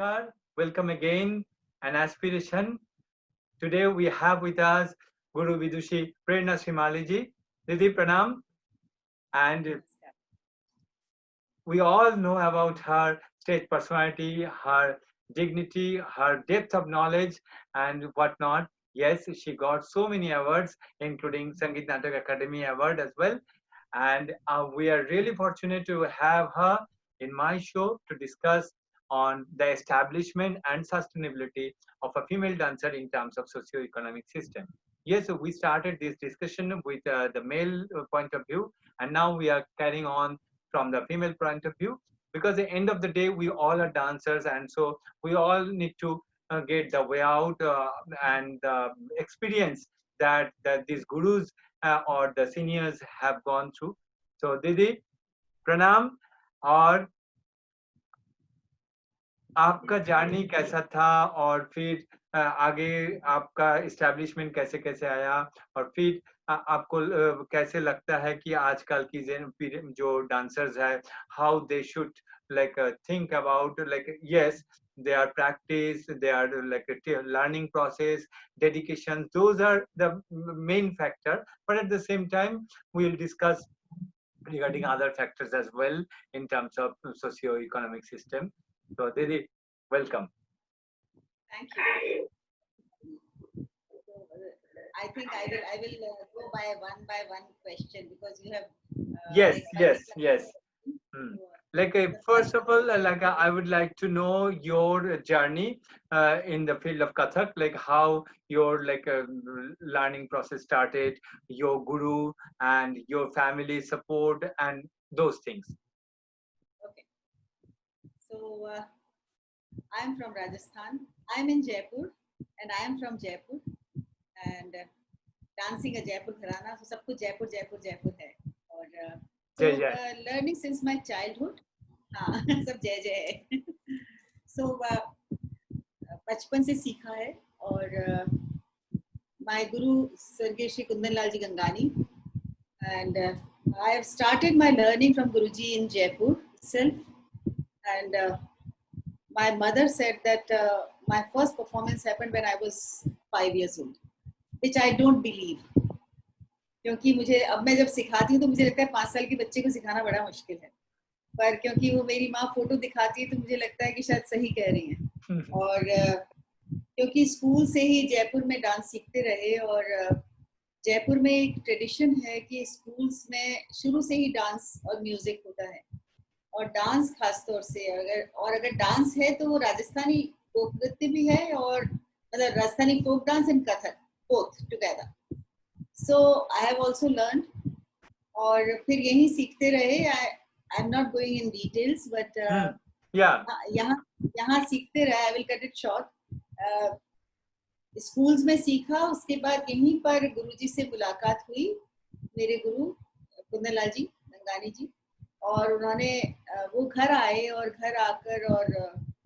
Namaskar. Welcome again. An aspiration. Today we have with us Guru Vidushi Prerna Srimaliji. Didi Pranam. And we all know about her stage personality, her dignity, her depth of knowledge, and whatnot. Yes, she got so many awards, including Sangeet Natak Academy Award as well. And we are really fortunate to have her in my show to discuss on the establishment and sustainability of a female dancer in terms of socio-economic system. Yes, so we started this discussion with the male point of view, and now we are carrying on from the female point of view, because at the end of the day we all are dancers, and so we all need to get the way out and experience that these gurus or the seniors have gone through. So दीदी प्रणाम. और आपका journey कैसा था, और फिर आगे आपका इस्टेब्लिशमेंट कैसे कैसे आया, और फिर आपको कैसे लगता है कि आजकल की जो डांसर्स है, how they should like think about, like, yes, their practice, their like learning process, dedication, those are the main factor, but at the same time we'll discuss regarding other factors as well in terms of socio-economic system. So Didi, welcome. Thank you. I think I will go by one question, because you have yes. Like first of all, like I would like to know your journey in the field of Kathak, like how your like learning process started, your guru and your family support and those things. Okay. So I am from Rajasthan. I am in Jaipur, and I am from Jaipur, and dancing a Jaipur Gharana, so सब कुछ Jaipur है, और learning since my childhood, हाँ सब जय है. So बचपन से सीखा है, और my guru स्वर्गीय Shri Kundan Lal ji Gangani, and I have started my learning from Guruji in Jaipur itself, and my mother said that my first performance happened when I was 5 years old, which I don't believe. क्योंकि मुझे अब मैं जब सिखाती हूँ तो मुझे लगता है 5 साल के बच्चे को सिखाना बड़ा मुश्किल है, पर क्योंकि वो मेरी माँ फोटो दिखाती है तो मुझे लगता है कि शायद सही कह रही हैं. और क्योंकि स्कूल से ही जयपुर में डांस सीखते रहे, और जयपुर में एक ट्रेडिशन है कि स्कूल्स में शुरू से ही डांस और म्यूजिक होता है, और डांस खासतौर से अगर डांस है तो वो राजस्थानी फोक नृत्य भी है, और मतलब Rajasthani folk dance and Kathak both together. So I have also learned, और फिर यही सीखते रहे. I am not going in details, but यहाँ सीखते रहे. I will cut it short. Schools में सीखा, उसके बाद यहीं पर गुरुजी से मुलाकात हुई, मेरे गुरु कुंदन लाल जी गंगानी जी, और उन्होंने वो घर आए, और घर आकर और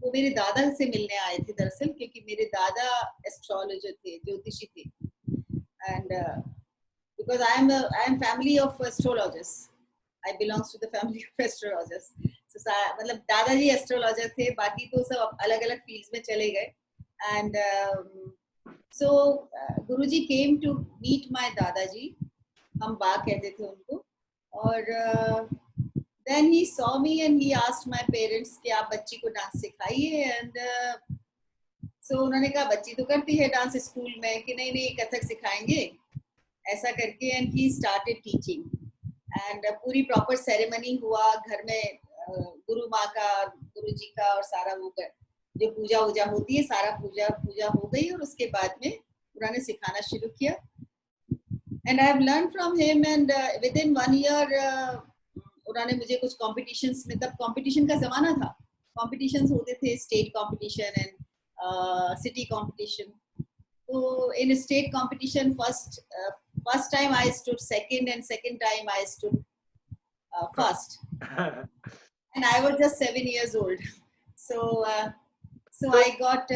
वो मेरे दादा से मिलने आए थे दरअसल, क्योंकि मेरे दादा एस्ट्रोलॉजर थे, ज्योतिषी थे, and because I am family of astrologers. I belongs to the family of astrologers. So मतलब दादाजी एस्ट्रोलॉजर थे, बाकी तो सब अलग अलग फील्ड्स में चले गए. And so Guruji came to meet my दादाजी, हम बा कहते थे उनको, और then he saw me and he asked my parents कि आप बच्ची को डांस सिखाइए. And so उन्होंने कहा बच्ची तो करती है डांस स्कूल में, कि नहीं कथक सिखाएंगे ऐसा करके. And he started teaching, and पूरी प्रॉपर सेरेमनी हुआ घर में, गुरु माँ का, गुरु जी का, और सारा वो जो पूजा होती है, सारा पूजा हो गई, और उसके बाद में उन्होंने सिखाना शुरू किया. And I have learned from him, and within 1 year उन्होंने मुझे कुछ कॉम्पिटिशन्स में, तब कॉम्पिटिशन का जमाना था, कॉम्पिटिशन्स होते थे, state competition and city competition. तो in state competition, first time I stood second, and second time I stood first. And I was just 7 years old. So I got.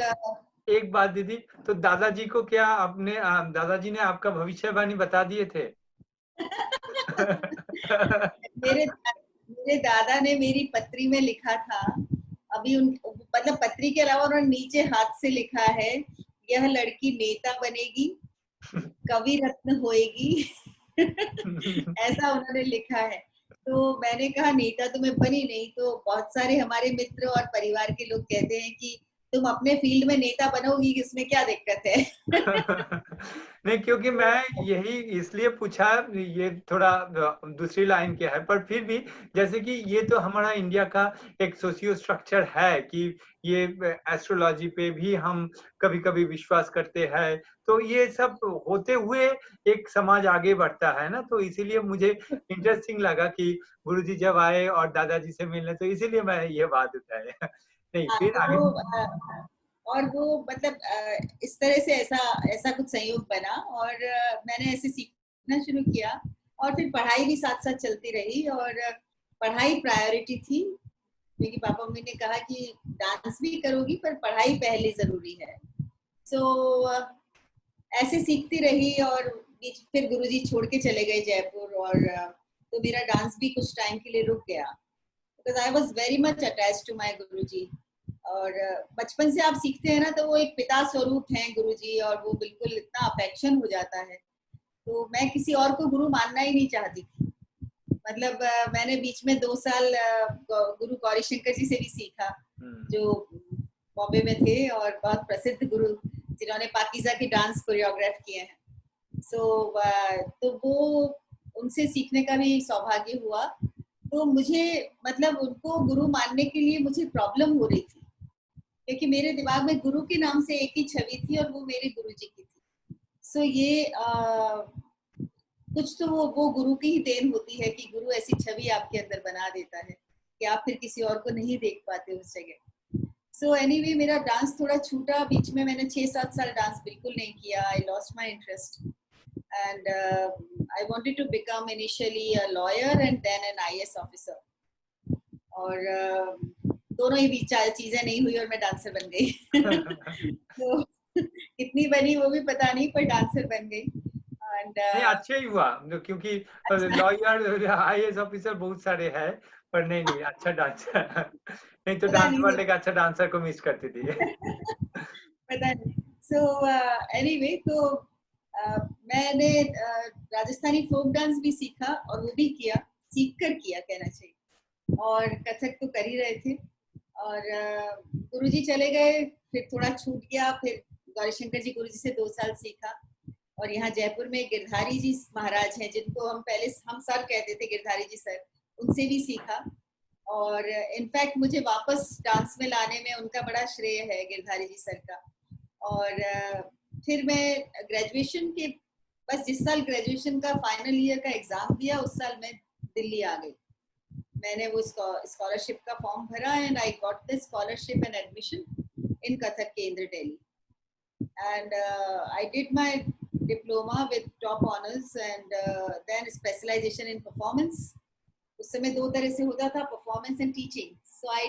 एक बात दीदी, तो दादाजी को क्या आपने, दादाजी ने आपका भविष्यवाणी बता दिए थे? मेरे दादा ने मेरी पत्री में लिखा था, अभी मतलब पत्री के अलावा उन्होंने नीचे हाथ से लिखा है, यह लड़की नेता बनेगी, कवि रत्न होएगी। ऐसा उन्होंने लिखा है। तो मैंने कहा नेता तो मैं बनी नहीं, तो बहुत सारे हमारे मित्र और परिवार के लोग कहते हैं कि तुम अपने फील्ड में नेता बनोगी, इसमें क्या दिक्कत है। नहीं, क्योंकि मैं यही इसलिए पूछा, ये थोड़ा दूसरी लाइन के है, पर फिर भी जैसे कि ये तो हमारा इंडिया का एक सोशियो स्ट्रक्चर है कि ये एस्ट्रोलॉजी पे भी हम कभी-कभी विश्वास करते हैं, तो ये सब होते हुए एक समाज आगे बढ़ता है ना, तो इसीलिए मुझे इंटरेस्टिंग लगा कि गुरुजी जब आए और दादाजी से मिलने, तो इसीलिए मैं ये बात उठाया। नहीं, हाँ, फिर तो आगे। और वो मतलब इस तरह से ऐसा ऐसा कुछ संयोग बना, और मैंने ऐसे सीखना शुरू किया, और फिर पढ़ाई भी साथ साथ चलती रही, और पढ़ाई प्रायोरिटी थी, क्योंकि पापा मम्मी ने कहा कि डांस भी करोगी पर पढ़ाई पहले जरूरी है। सो ऐसे सीखती रही, और फिर गुरुजी छोड़ के चले गए जयपुर, और तो मेरा डांस भी कुछ टाइम के लिए रुक गया, because I was very much attach to my Guruji. और बचपन से आप सीखते हैं ना, तो वो एक पिता स्वरूप हैं गुरुजी, और वो बिल्कुल इतना अफेक्शन हो जाता है, तो मैं किसी और को गुरु मानना ही नहीं चाहती थी। मतलब मैंने बीच में 2 साल गुरु गौरी शंकर जी से भी सीखा, जो बॉम्बे में थे और बहुत प्रसिद्ध गुरु, जिन्होंने पाकीज़ा की डांस कोरियोग्राफ किए हैं। तो वो उनसे सीखने का भी सौभाग्य हुआ। तो मुझे मतलब उनको गुरु मानने के लिए मुझे प्रॉब्लम हो रही थी, क्योंकि मेरे दिमाग में गुरु के नाम से एक ही छवि थी, और वो मेरे गुरुजी की थी। सो ये कुछ तो वो गुरु की ही देन होती है कि गुरु ऐसी छवि आपके अंदर बना देता है कि आप फिर किसी और को नहीं देख पाते उस जगह। सो एनीवे, मेरा डांस थोड़ा छूटा बीच में, मैंने 6-7 साल डांस बिल्कुल नहीं किया। I lost my interest, and I wanted to become initially a lawyer and then an IAS officer, और दोनों ही चीजें नहीं हुई और मैं डांसर बन गई। तो कितनी बनी वो भी पता नहीं, पर डांसर बन गई। एंड नहीं, अच्छा ही हुआ, क्योंकि अच्छा, लॉयर आईएएस ऑफिसर बहुत सारे हैं, पर नहीं नहीं, अच्छा डांसर। नहीं तो पता डांस नहीं वाले का अच्छा डांसर को मिस करती थी। पता नहीं। सो एनीवे, तो मैंने राजस्थानी फोक डांस भी सीखा, और वो भी किया, सीख कर किया कहना चाहिए, और कथक तो कर ही रहे थे। और गुरुजी चले गए, फिर थोड़ा छूट गया, फिर गौरीशंकर जी गुरुजी से 2 साल सीखा, और यहाँ जयपुर में गिरधारी जी महाराज हैं, जिनको हम पहले हम सर कहते थे, गिरधारी जी सर, उनसे भी सीखा। और इनफैक्ट मुझे वापस डांस में लाने में उनका बड़ा श्रेय है, गिरधारी जी सर का। और फिर मैं ग्रेजुएशन के बस जिस साल ग्रेजुएशन का फाइनल ईयर का एग्जाम दिया, उस साल मैं दिल्ली आ गई। मैंने वो स्कॉलरशिप का फॉर्म भरा, and I got the scholarship and admission in Kathak Kendra Delhi, and I did my diploma with top honours, and then specialisation in performance. उस समय 2 तरह से होता था, performance and teaching. So I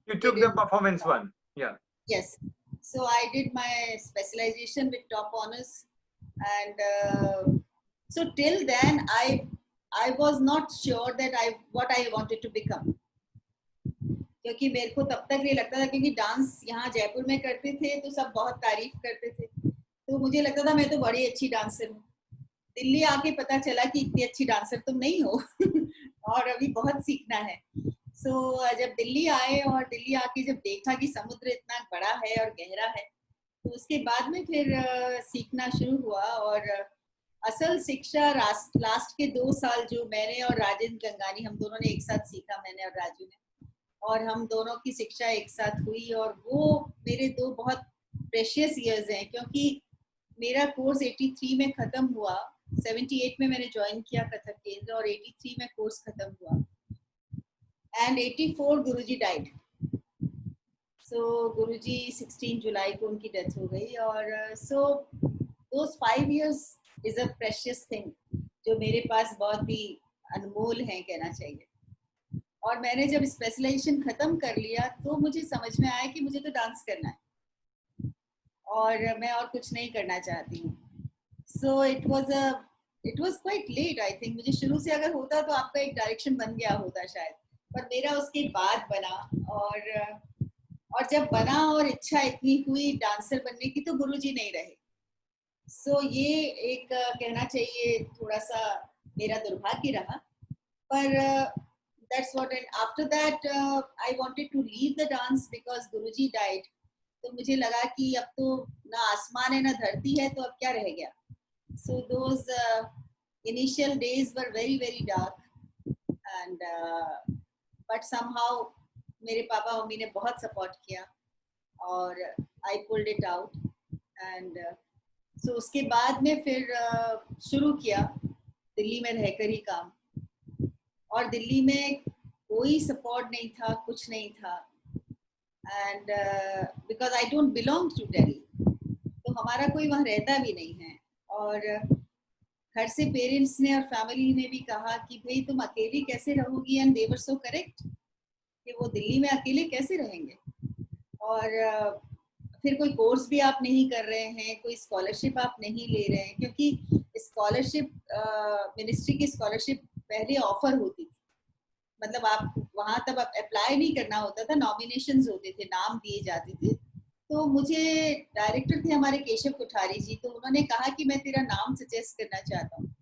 You did took the in performance one, yeah. Yes. So I did my specialization with top honors, and so till then I was not sure that what I wanted to become, क्योंकि मेरे को तब तक ये लगता था, क्योंकि dance यहाँ जयपुर में करते थे तो सब बहुत तारीफ करते थे, तो मुझे लगता था मैं तो बड़ी अच्छी डांसर हूँ। दिल्ली आके पता चला कि इतनी अच्छी डांसर तुम नहीं हो और अभी बहुत सीखना है। जब दिल्ली आए और दिल्ली आके जब देखा कि समुद्र इतना बड़ा है और गहरा है, तो उसके बाद में फिर सीखना शुरू हुआ। और असल शिक्षा लास्ट के 2 साल जो मैंने और राजेंद्र गंगानी, हम दोनों ने एक साथ सीखा, मैंने और राजू ने, और हम दोनों की शिक्षा एक साथ हुई, और वो मेरे 2 बहुत प्रेशियस ईयर्स हैं, क्योंकि मेरा कोर्स 83 में खत्म हुआ, 78 में मैंने ज्वाइन किया कथक केंद्र, और 83 में कोर्स खत्म हुआ, एंड 84 गुरुजी डाइड। सो गुरुजी 16 जुलाई को उनकी डेथ हो गई, और सो दोस 5 years is a precious thing, जो मेरे पास बहुत ही अनमोल है कहना चाहिए। और मैंने जब स्पेशलाइजेशन खत्म कर लिया, तो मुझे समझ में आया कि मुझे तो डांस करना है, और मैं और कुछ नहीं करना चाहती हूँ। So it was quite late, I think. मुझे शुरू से अगर होता तो आपका एक डायरेक्शन बन गया होता शायद, पर मेरा उसके बाद बना। और और जब बना और इच्छा इतनी हुई डांसर बनने की तो गुरुजी नहीं रहे। सो ये एक कहना चाहिए थोड़ा सा मेरा दुर्भाग्य रहा, पर that's what, and after that I wanted to leave the dance because Guruji died. तो मुझे लगा कि अब तो ना आसमान है ना धरती है, तो अब क्या रह गया. So those initial days were very very dark, and but somehow मेरे पापा मम्मी ने बहुत सपोर्ट किया और I pulled it out, and so उसके बाद में फिर शुरू किया दिल्ली में रहकर ही काम, और दिल्ली में कोई सपोर्ट नहीं था, कुछ नहीं था, and because I don't belong to Delhi, तो हमारा कोई वहाँ रहता भी नहीं है, और घर से पेरेंट्स ने और फैमिली ने भी कहा कि भाई तुम अकेली कैसे रहोगी, and they were so correct कि वो दिल्ली में अकेले कैसे रहेंगे, और फिर कोई कोर्स भी आप नहीं कर रहे हैं, कोई स्कॉलरशिप आप नहीं ले रहे हैं, क्योंकि स्कॉलरशिप मिनिस्ट्री की स्कॉलरशिप पहले ऑफर होती थी, मतलब आप वहाँ तब अप्लाई नहीं करना होता था, नॉमिनेशंस होते थे, नाम दिए जाते थे। तो मुझे डायरेक्टर थे हमारे केशव कोठारी जी, तो उन्होंने कहा कि मैं तेरा नाम सजेस्ट करना चाहता हूँ।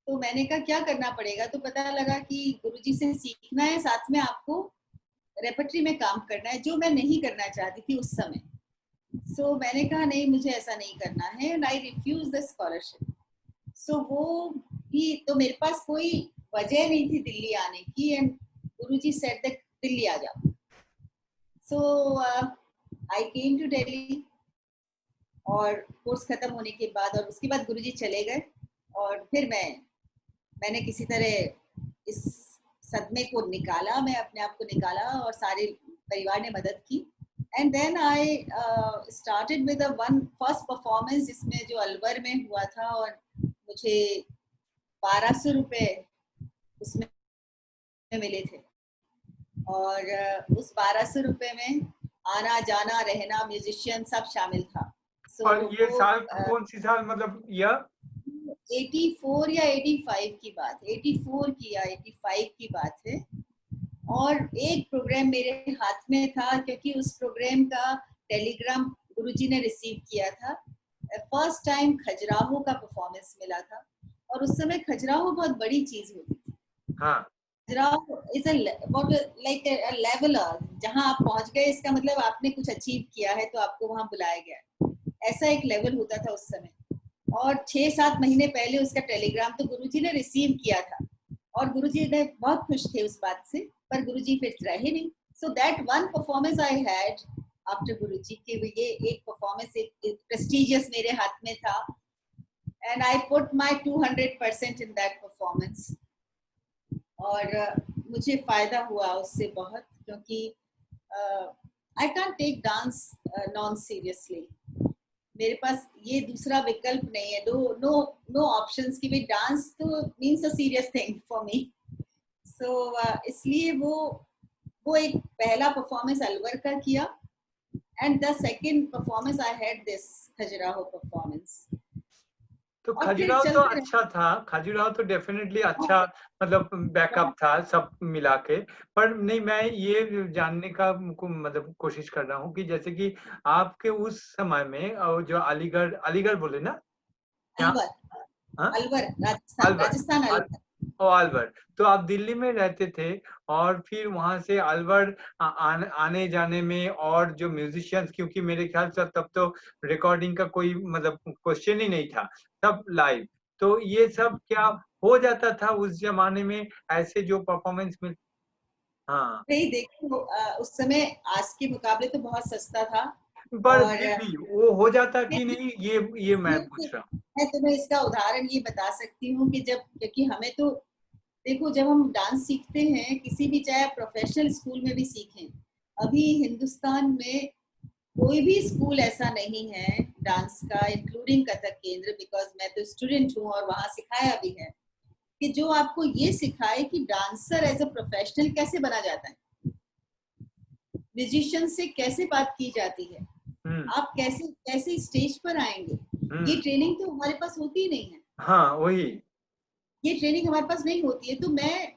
तो मैंने कहा क्या करना पड़ेगा, तो पता लगा कि गुरुजी से सीखना है, साथ में आपको रेपर्टरी में काम करना है, जो मैं नहीं करना चाहती थी उस समय। सो मैंने कहा नहीं, मुझे ऐसा नहीं करना है, and I refuse the scholarship. So वो भी, तो मेरे पास कोई वजह नहीं थी दिल्ली आने की, and Guruji said that Delhi आ जाओ। So I came to Delhi, और कोर्स खत्म होने के बाद, और उसके बाद गुरुजी चले गए, और फिर मैंने किसी तरह इस सदमे को निकाला, मैं अपने आप को निकाला, और सारे परिवार ने मदद की, and then I started with one first performance, जिसमें जो अलवर में हुआ था, और मुझे 1200 रुपए उसमें मिले थे, और उस 1200 रुपए में आना जाना रहना म्यूजिशियन सब शामिल था। और ये साल कौन सी साल, मतलब ईयर? 84 या 85 की बात, 84 की या 85 की बात है। और एक प्रोग्राम मेरे हाथ में था, क्योंकि उस प्रोग्राम का टेलीग्राम गुरुजी ने रिसीव किया था। फर्स्ट टाइम खजुराहो का परफॉर्मेंस मिला था, और उस समय खजुराहो बहुत बड़ी चीज होती थी। हाँ, Khajuraho is like a leveller, जहां आप पहुंच गए इसका मतलब आपने कुछ अचीव किया है, तो आपको वहां बुलाया गया, ऐसा एक लेवल होता था उस समय। और 6-7 महीने पहले उसका टेलीग्राम तो गुरुजी ने रिसीव किया था, और गुरुजी ने बहुत खुश थे उस बात से, पर गुरुजी फिर रहे नहीं। So that one performance I had after Guruji के, ये एक परफॉर्मेंस एक प्रेस्टिजियस मेरे हाथ में था, and I put my 200% in that performance, और मुझे फायदा हुआ उससे बहुत, क्योंकि I can't take dance non seriously, मेरे पास ये दूसरा विकल्प नहीं है, नो ऑप्शंस कि भाई डांस तो means a serious thing for me. So इसलिए वो एक पहला परफॉर्मेंस अलवर का किया, and the second performance I had this Khajuraho performance. तो और फिर खजुराहो तो चलते रहे। अच्छा था, खजुराहो तो डेफिनेटली अच्छा, मतलब बैकअप था सब मिला के। पर नहीं, मैं ये जानने का मतलब कोशिश कर रहा हूँ कि जैसे कि आपके उस समय में जो अलीगढ़ बोले ना क्या? अलवर, हाँ, अलवर राजस्थान, अलवर। राजस्थान अलवर। अलवर, तो आप दिल्ली में रहते थे, और फिर वहां से अलवर आने जाने में, और जो म्यूजिशियंस, क्योंकि मेरे ख्याल से तब तो रिकॉर्डिंग का कोई मतलब क्वेश्चन ही नहीं था, सब लाइव, तो ये सब क्या हो जाता था उस जमाने में, ऐसे जो परफॉर्मेंस में? हाँ, नहीं देखो, उस समय आज के मुकाबले तो बहुत सस्ता था, पर और फिर भी वो हो जाता कि नहीं, ये मैं पूछ रहा हूँ। मैं तुम्हें इसका उदाहरण ये बता सकती हूँ कि जब, क्योंकि हमें तो देखो, जब हम डांस सीखते हैं किसी भी, चाहे प्रोफेशनल स्कूल में भी सीखें, अभी हिंदुस्तान में कोई भी स्कूल ऐसा नहीं है डांस का, इंक्लूडिंग कथक केंद्र, बिकॉज मैं तो स्टूडेंट हूँ और वहाँ सिखाया भी है, कि जो आपको ये सिखाए कि डांसर एज अ प्रोफेशनल कैसे बना जाता है, म्यूजिशियन से कैसे बात की जाती है, आप कैसे कैसे स्टेज पर आएंगे, ये ट्रेनिंग तो हमारे पास होती ही नहीं है। हाँ, वही। ये ट्रेनिंग हमारे पास नहीं होती है। तो मैं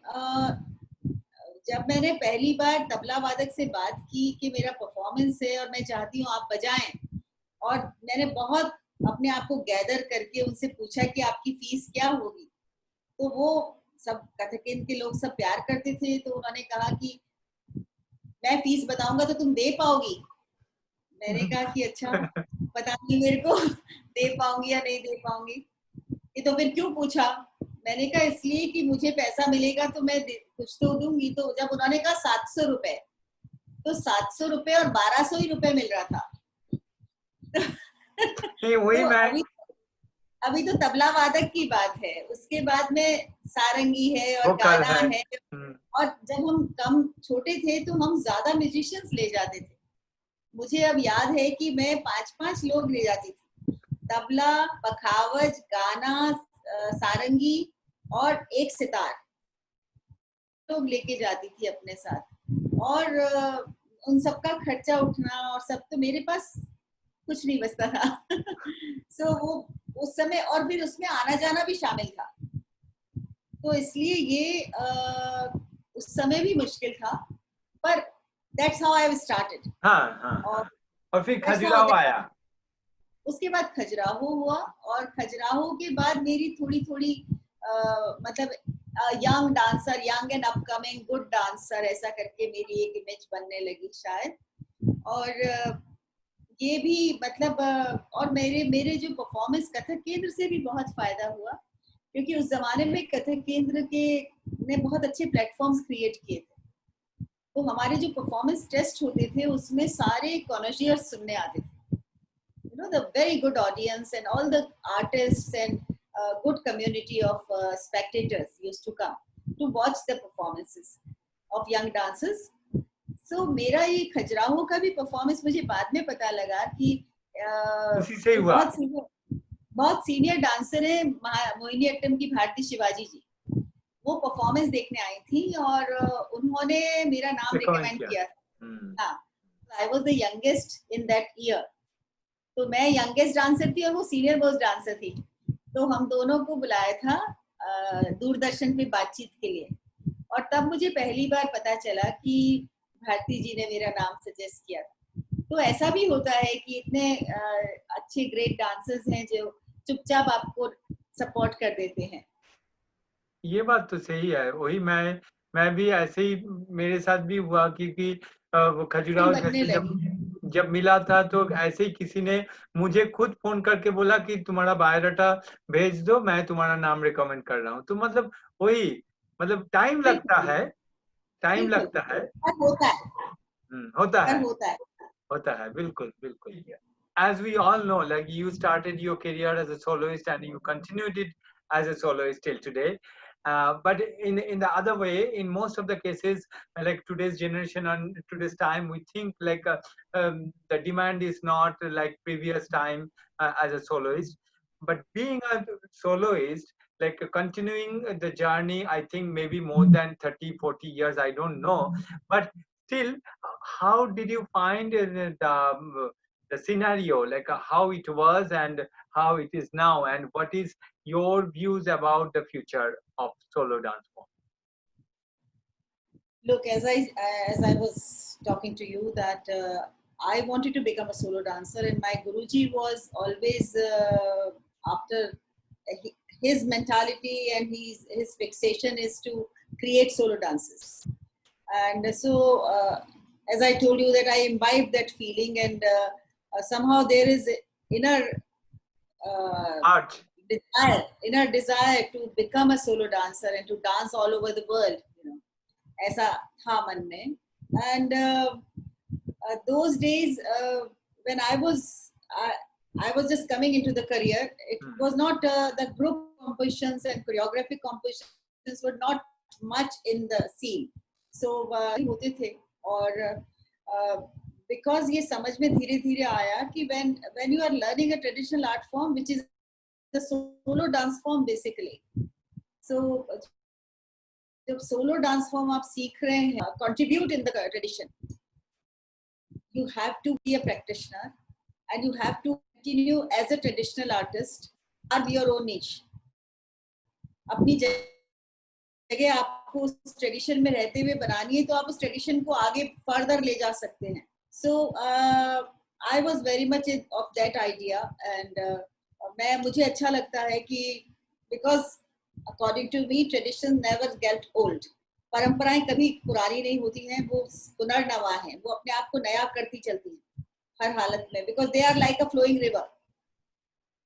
जब मैंने पहली बार तबला वादक से बात की कि मेरा परफॉर्मेंस है और मैं चाहती हूँ आप बजाएं, और मैंने बहुत अपने आप को गैदर करके उनसे पूछा कि आपकी फीस क्या होगी, तो वो सब कथक केंद्र के लोग सब प्यार करते थे, तो उन्होंने कहा कि मैं फीस बताऊंगा तो तुम दे पाओगी। मैंने कहा कि अच्छा, पता नहीं मेरे को दे पाऊंगी या नहीं दे पाऊंगी। ये तो फिर क्यों पूछा? मैंने कहा इसलिए कि मुझे पैसा मिलेगा तो मैं कुछ तो दूंगी। तो जब उन्होंने कहा 700 रुपए, तो 700 रुपए और 1200 ही रुपए मिल रहा था। नहीं वही तो मैं अभी तो तबला वादक की बात है, उसके बाद में सारंगी है और वोकल गाना है। है। और जब हम कम छोटे थे तो हम ज्यादा म्यूजिशियंस ले जाते थे। मुझे अब याद है कि मैं 5-5 लोग ले जाती थी, तबला, पखावज, गाना, सारंगी और एक सितार, लोग लेके जाती थी अपने साथ। और उन सबका खर्चा उठना और सब, तो मेरे पास कुछ नहीं बचता था। सो वो उस समय, और फिर उसमें आना जाना भी शामिल था, तो इसलिए ये उस समय भी मुश्किल था, पर दैट्स हाउ आई स्टार्टेड। हाँ हाँ और हाँ। और फिर दैट्स हाउ, खजुराहो आया। उसके बाद खजुराहो हुआ, और खजुराहो के बाद मेरी थोड़ी थोड़ी मतलब young dancer, young and upcoming good dancer, ऐसा करके मेरी एक इमेज बनने लगी शायद। और ये भी मतलब और मेरे मेरे जो परफॉर्मेंस कथक केंद्र से भी बहुत फायदा हुआ, क्योंकि उस जमाने में कथक केंद्र के ने बहुत अच्छे प्लेटफॉर्म्स क्रिएट किए थे। तो हमारे जो परफॉर्मेंस टेस्ट होते थे उसमें सारे कॉन्शर्स सुनने आते थे, the very good audience and all the artists and good community of spectators used to come to watch the performances of young dancers. So मेरा ये खजुराहो का भी परफॉर्मेंस मुझे बाद में पता लगा कि उसी से जो हुआ। बहुत सीनियर डांसर है मोहिनी अट्टम की भारती शिवाजी जी, वो परफॉर्मेंस देखने आई थी और उन्होंने मेरा नाम रिकमेंड रिकमेंड किया। किया था। हाँ, I was the youngest in that year, तो मैं यंगेस्ट डांसर थी और वो सीनियर मोस्ट डांसर थी। तो हम दोनों को बुलाया था दूरदर्शन पे बातचीत के लिए, और तब मुझे पहली बार पता चला कि भारती जी ने मेरा नाम सजेस्ट किया था। तो ऐसा भी होता है कि इतने अच्छे ग्रेट डांसर्स हैं जो चुपचाप आपको सपोर्ट कर देते हैं। ये बात तो सही है। वही मैं भी ऐसे ही मेरे साथ भी हुआ, क्योंकि वो खजुराहो बनने जैसे जब लगी। जब मिला था तो ऐसे ही किसी ने मुझे खुद फोन करके बोला कि तुम्हारा बायोडाटा भेज दो, मैं तुम्हारा नाम रिकमेंड कर रहा हूँ। तो मतलब वही, मतलब टाइम लगता बिल्कुल है, टाइम बिल्कुल, लगता है। पर होता है, होता पर है, होता है। होता है, बिल्कुल बिल्कुल। As we all know, like you started your career as a soloist and you continued it as a soloist till today. But in the other way, in most of the cases, like today's generation and today's time, we think like the demand is not like previous time as a soloist. But being a soloist, like continuing the journey, I think maybe more than 30, 40 years, I don't know. But still, how did you find the scenario, like how it was and how it is now, and what is your views about the future of solo dance form? Look, as I was talking to you, that I wanted to become a solo dancer, and my Guruji was always after his mentality and his fixation is to create solo dances. And so, as I told you, that I imbibed that feeling, and somehow there is inner Art. desire to become a solo dancer and to dance all over the world. ऐसा था मन में. And those days when I was just coming into the career, it was not the group compositions and choreographic compositions were not much in the scene. So होते थे, और because ये समझ में धीरे धीरे आया कि when you are learning a traditional art form, which is the solo dance form basically, so जब सोलो डांस फॉर्म आप सीख रहे हैं, contribute in the tradition, you have to be a practitioner and you have to continue as a traditional artist, carve your own niche. अपनी जगह आप आपको उस ट्रेडिशन में रहते हुए बनानी है तो आप उस ट्रेडिशन को आगे फर्दर ले जा सकते हैं. So I was very much of that idea and मुझे अच्छा लगता है कि because according to me traditions never get old. परंपराएं कभी पुरानी नहीं होती हैं, वो पुनर्नवा हैं, वो अपने आप को नया करती चलती हैं हर हालत में, because they are like a flowing river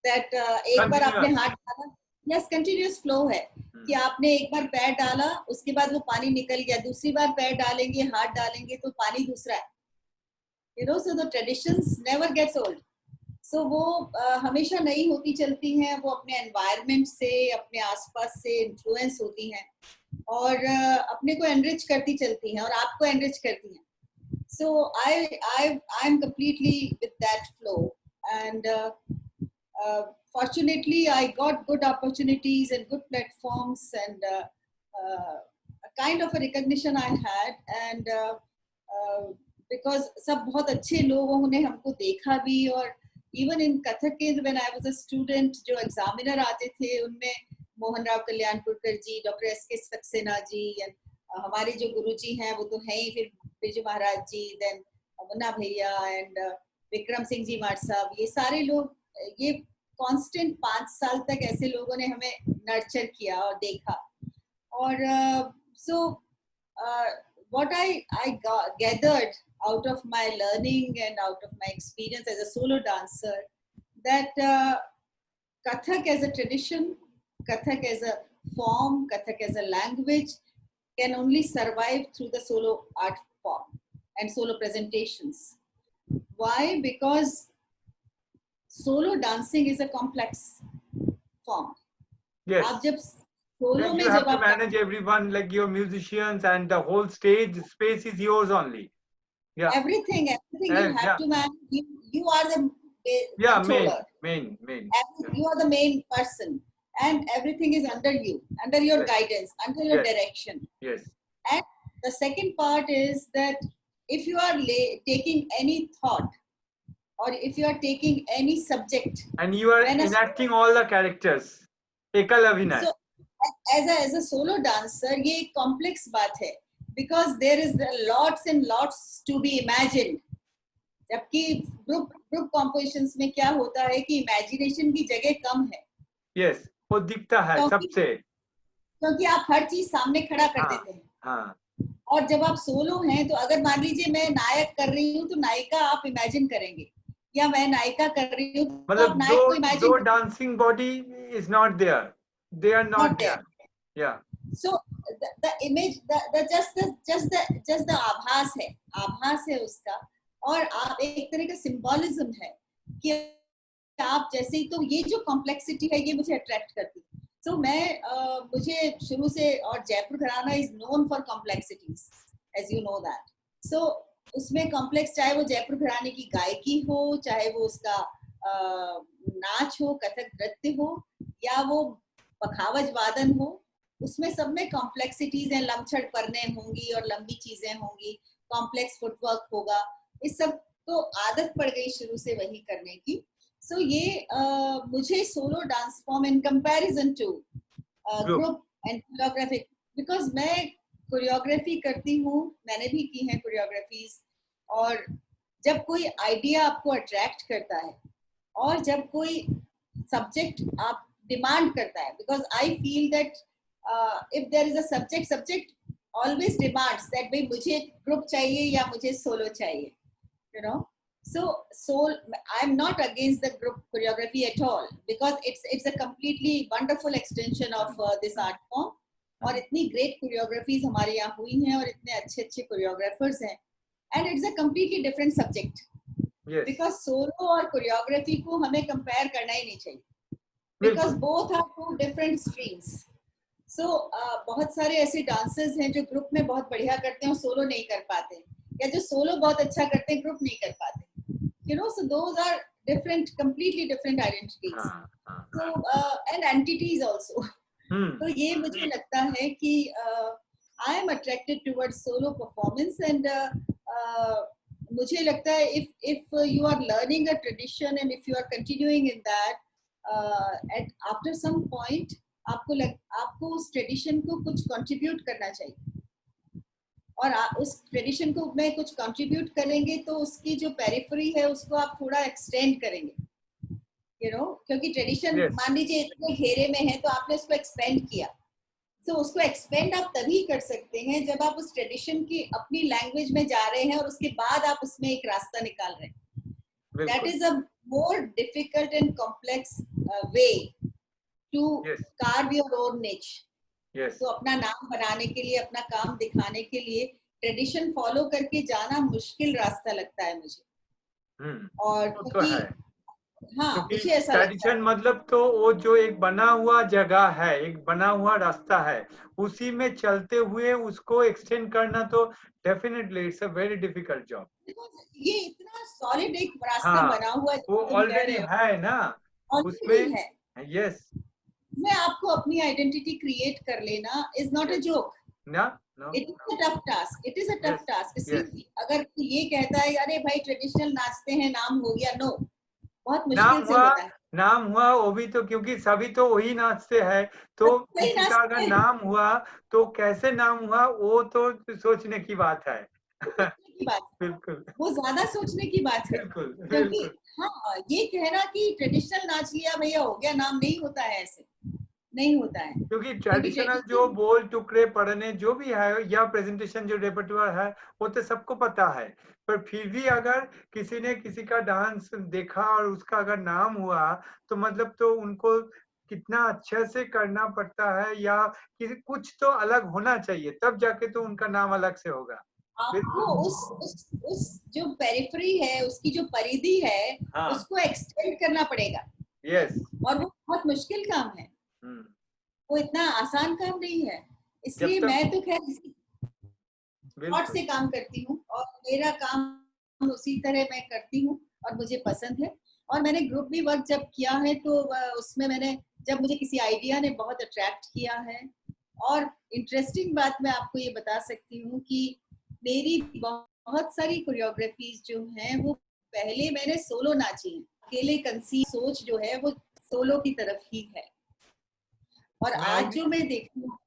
that एक बार आपने हाथ डाला, yes continuous flow है कि आपने एक बार पैर डाला उसके बाद वो पानी निकल गया, दूसरी बार पैर डालेंगे, हाथ डालेंगे तो पानी दूसरा है, you know, so the traditions never gets old. So वो हमेशा नई होती चलती हैं, वो अपने environment से, अपने आसपास से influence होती हैं और अपने को enrich करती चलती हैं और आपको enrich करती हैं. So I'm completely with that flow and fortunately I got good opportunities and good platforms and a kind of a recognition I had and because सब बहुत अच्छे लोगों ने हमको देखा भी और even in Kathak when I was a student जो examiner आते थे उनमें Mohan Rao Kalyanpurkar ji, doctor S K. Saxena ji and हमारे जो गुरुजी हैं वो तो हैं ही, फिर बिरजू महाराज जी, then मुन्ना भैया and विक्रम सिंह जी माट साहब, ये सारे लोग, ये कांस्टेंट 5 साल तक ऐसे लोगों ने हमें नर्चर किया और देखा और so what I gathered out of my learning and out of my experience as a solo dancer that Kathak as a tradition, Kathak as a form, Kathak as a language can only survive through the solo art form and solo presentations. Why? Because solo dancing is a complex form. Yes. आप जब solo में you have जब to आप manage everyone like your musicians and the whole stage space is yours only. Yeah. everything you have yeah. to manage. You are the Yeah, controller. main. You are the main person and everything is under you, under your Yes. guidance, under your Yes. direction. Yes. And the second part is that if you are taking any thought or if you are taking any subject And you are when a- enacting all the characters. Ekal Abhinay. so as a solo dancer ये एक complex बात है because there is lots and lots to be imagined. जबकि group compositions में क्या होता है कि imagination की जगह कम है. Yes, वो दिखता है सबसे. क्योंकि आप हर चीज सामने खड़ा कर देते हैं. हाँ. और जब आप सोलो हैं तो अगर मान लीजिए मैं नायक कर रही हूँ तो नायिका आप इमेजिन करेंगे या मैं नायिका कर रही हूँ तो आप नायक को इमेजिन जो dancing body is not there. They are not there. Yeah. So the image, just the आभास है उसका और आप एक तरह का सिंबोलिज्म है कि आप जैसे ही, तो ये जो कॉम्प्लेक्सिटी है ये मुझे अट्रैक्ट करती है. So मुझे शुरू से, और जयपुर घराना is known for complexities as you know that. So उसमें कॉम्प्लेक्स, चाहे वो जयपुर घराने की गायकी हो, चाहे वो उसका नाच हो, कथक नृत्य हो या वो पखावज वादन हो, उसमें सब में कॉम्प्लेक्सिटीज हैं. लमछड़ परने होंगी और लंबी चीजें होंगी, कॉम्प्लेक्स फुटवर्क होगा. इस सब तो आदत पड़ गई शुरू से वही करने की. So ये मुझे solo dance form in comparison to group and choreography, because मैं कोरियोग्राफी करती हूँ, मैंने भी की है कोरियोग्राफीज, और जब कोई आइडिया आपको अट्रैक्ट करता है और जब कोई सब्जेक्ट आप डिमांड करता है, because I feel that if there is a subject always demands that भाई मुझे ग्रुप चाहिए या मुझे सोलो चाहिए, you know. So I'm not against the group choreography at all because it's a completely wonderful extension of this art form. और इतनी great choreographies हमारे यहाँ हुई हैं और इतने अच्छे choreographers हैं, and it's a completely different subject. Yes. Because solo और choreography को हमें compare करना ही नहीं चाहिए because both are two different streams. So बहुत सारे ऐसे dancers हैं जो group में बहुत बढ़िया करते हैं और solo नहीं कर पाते, या जो solo बहुत अच्छा करते हैं group नहीं कर पाते. You know, so those are different, completely different identities. So and entities also. तो ये मुझे लगता है कि I am attracted towards solo performance and मुझे लगता है if you are learning a tradition and if you are continuing in that, at after some point आपको उस ट्रेडिशन को कुछ कंट्रीब्यूट करना चाहिए, और उस ट्रेडिशन को में कुछ कंट्रीब्यूट करेंगे तो उसकी जो पेरिफेरी है उसको आप थोड़ा एक्सटेंड करेंगे, क्योंकि ट्रेडिशन Yes. मान लीजिए इतने घेरे में है तो आपने उसको एक्सपेंड किया, तो उसको एक्सपेंड आप तभी कर सकते हैं जब आप उस ट्रेडिशन की अपनी लैंग्वेज में जा रहे हैं और उसके बाद आप उसमें एक रास्ता निकाल रहे हैं. दैट बिल्कुल. Is a more difficult and complex way to Yes. Carve your own niche. Yes. तो अपना नाम बनाने के लिए, अपना काम दिखाने के लिए ट्रेडिशन फॉलो करके जाना मुश्किल रास्ता लगता है मुझे. और वो तो क्योंकि है, हाँ, क्योंकि मुझे ऐसा लगता ट्रेडिशन है. मतलब तो वो जो एक बना हुआ जगह है, एक बना हुआ रास्ता है, उसी में चलते हुए उसको एक्सटेंड करना तो definitely it's a very difficult job. ये इतना सॉलिड एक रास्ता हाँ, बना हुआ वो है, तुम कह ऑलरेडी रहे हो है ना ऑलरेडी उसमें. है. यस. मैं आपको अपनी आइडेंटिटी क्रिएट कर लेना इज नॉट अ जोक. ना. No. It is a tough task. It is a tough yes. Task. Yes. इसलिए अगर कोई ये कहता है अरे भाई ट्रेडिशनल नाचते हैं नाम हो गया, नो, बहुत नाम मुश्किल से हुआ, होता है. नाम हुआ वो भी तो, क्योंकि सभी तो वही नाचते हैं, तो बस वही किसी का अगर नाचते हैं. नाम हुआ तो कैसे नाम हुआ वो तो सोचने की बात है. सोचने की बात है. बिल्कुल. वो ज्यादा सोचने की बात है. बिल्कुल. क्योंकि बिल्कुल. हाँ, ये कहना कि ट्रेडिशनल नाच लिया भैया हो गया नाम, नहीं होता है ऐसे. नहीं होता है. क्योंकि क्योंकि ट्रेडिशनल जो ट्रेडिशनल बोल टुकड़े पढ़ने जो भी है या प्रेजेंटेशन जो रेpertoire है वो तो सबको पता है, पर फिर भी अगर किसी ने किसी का डांस देखा और उसका अगर नाम हुआ तो मतलब तो उनको कितना अच्छे से करना पड़ता है, या किसी कुछ तो अलग होना चाहिए तब जाके तो उनका नाम अलग से होगा. आपको बिल्कुल. उस जो पेरिफेरी है, उसकी जो परिधि है, हाँ. उसको एक्सटेंड करना पड़ेगा. यस. और वो बहुत मुश्किल काम है. वो इतना आसान काम नहीं है. जब इसलिए तक. मैं तो खैर थॉट बिल्कुल. से काम करती हूँ और मेरा काम उसी तरह मैं करती हूँ और मुझे पसंद है. और मैंने ग्रुप भी वर्क जब किया है तो उसमें मैंने, जब मुझे किसी आइडिया ने बहुत अट्रैक्ट किया है, और इंटरेस्टिंग बात मैं आपको ये बता सकती हूँ कि मेरी बहुत सारी कोरियोग्राफीज जो हैं वो पहले मैंने सोलो नाची हैं. अकेले कंसीव सोच जो है वो सोलो की तरफ ही है. और आज मैं. जो मैं देखती हूँ,